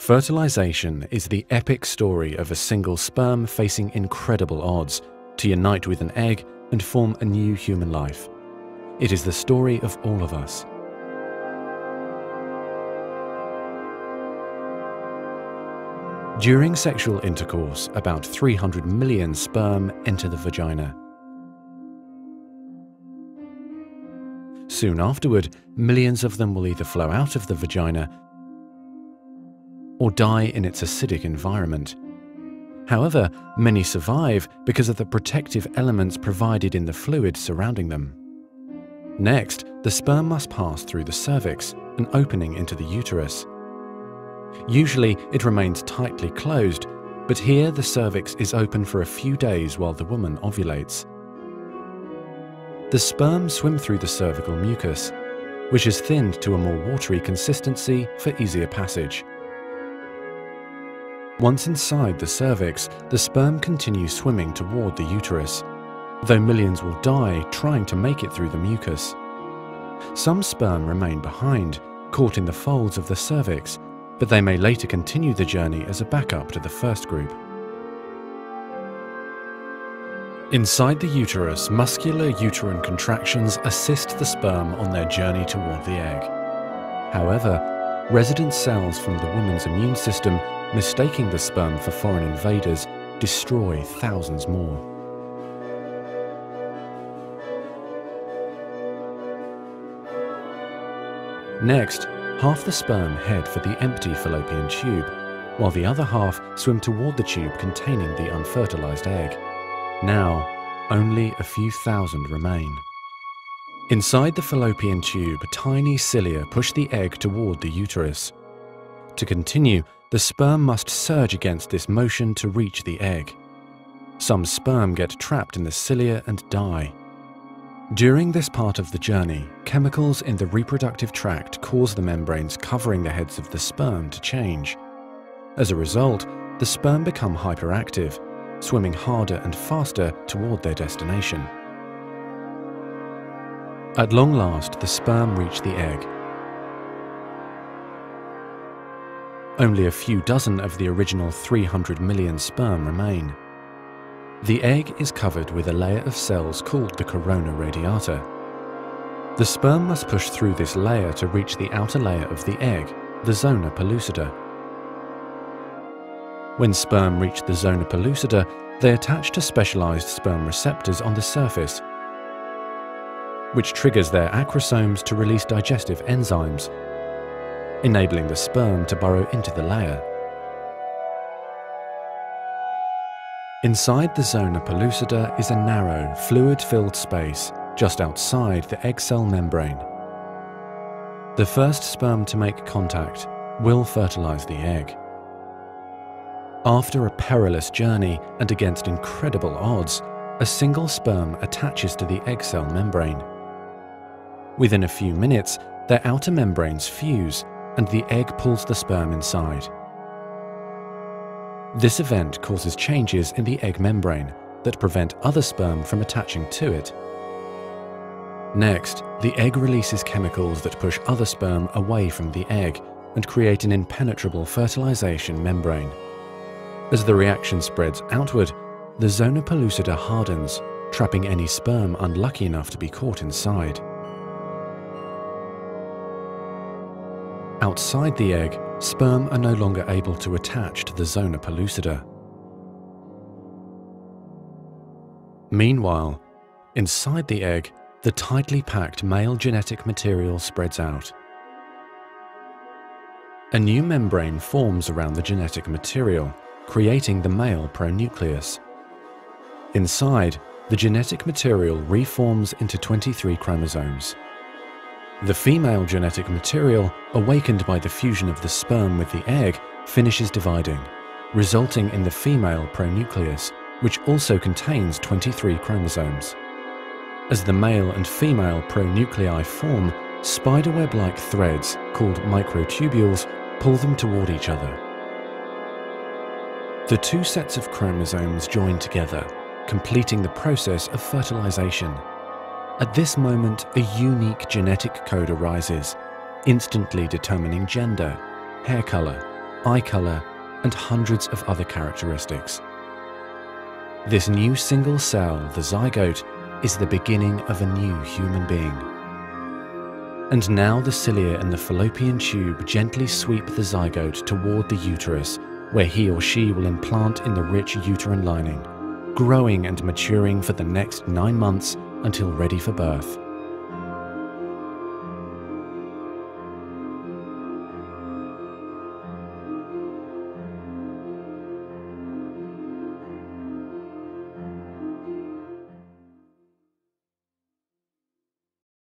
Fertilization is the epic story of a single sperm facing incredible odds to unite with an egg and form a new human life. It is the story of all of us. During sexual intercourse, about 300 million sperm enter the vagina. Soon afterward, millions of them will either flow out of the vagina or die in its acidic environment. However, many survive because of the protective elements provided in the fluid surrounding them. Next, the sperm must pass through the cervix, an opening into the uterus. Usually, it remains tightly closed, but here the cervix is open for a few days while the woman ovulates. The sperm swim through the cervical mucus, which is thinned to a more watery consistency for easier passage. Once inside the cervix, the sperm continues swimming toward the uterus, though millions will die trying to make it through the mucus. Some sperm remain behind, caught in the folds of the cervix, but they may later continue the journey as a backup to the first group. Inside the uterus, muscular uterine contractions assist the sperm on their journey toward the egg. However, resident cells from the woman's immune system, mistaking the sperm for foreign invaders, destroy thousands more. Next, half the sperm head for the empty fallopian tube, while the other half swim toward the tube containing the unfertilized egg. Now, only a few thousand remain. Inside the fallopian tube, tiny cilia push the egg toward the uterus. To continue, the sperm must surge against this motion to reach the egg. Some sperm get trapped in the cilia and die. During this part of the journey, chemicals in the reproductive tract cause the membranes covering the heads of the sperm to change. As a result, the sperm become hyperactive, swimming harder and faster toward their destination. At long last, the sperm reach the egg. Only a few dozen of the original 300 million sperm remain. The egg is covered with a layer of cells called the corona radiata. The sperm must push through this layer to reach the outer layer of the egg, the zona pellucida. When sperm reach the zona pellucida, they attach to specialized sperm receptors on the surface, which triggers their acrosomes to release digestive enzymes, enabling the sperm to burrow into the layer. Inside the zona pellucida is a narrow, fluid-filled space just outside the egg cell membrane. The first sperm to make contact will fertilize the egg. After a perilous journey and against incredible odds, a single sperm attaches to the egg cell membrane. Within a few minutes, their outer membranes fuse, and the egg pulls the sperm inside. This event causes changes in the egg membrane that prevent other sperm from attaching to it. Next, the egg releases chemicals that push other sperm away from the egg and create an impenetrable fertilization membrane. As the reaction spreads outward, the zona pellucida hardens, trapping any sperm unlucky enough to be caught inside. Outside the egg, sperm are no longer able to attach to the zona pellucida. Meanwhile, inside the egg, the tightly packed male genetic material spreads out. A new membrane forms around the genetic material, creating the male pronucleus. Inside, the genetic material reforms into 23 chromosomes. The female genetic material, awakened by the fusion of the sperm with the egg, finishes dividing, resulting in the female pronucleus, which also contains 23 chromosomes. As the male and female pronuclei form, spiderweb-like threads, called microtubules, pull them toward each other. The two sets of chromosomes join together, completing the process of fertilization. At this moment, a unique genetic code arises, instantly determining gender, hair color, eye color, and hundreds of other characteristics. This new single cell, the zygote, is the beginning of a new human being. And now the cilia in the fallopian tube gently sweep the zygote toward the uterus, where he or she will implant in the rich uterine lining, growing and maturing for the next 9 months until ready for birth.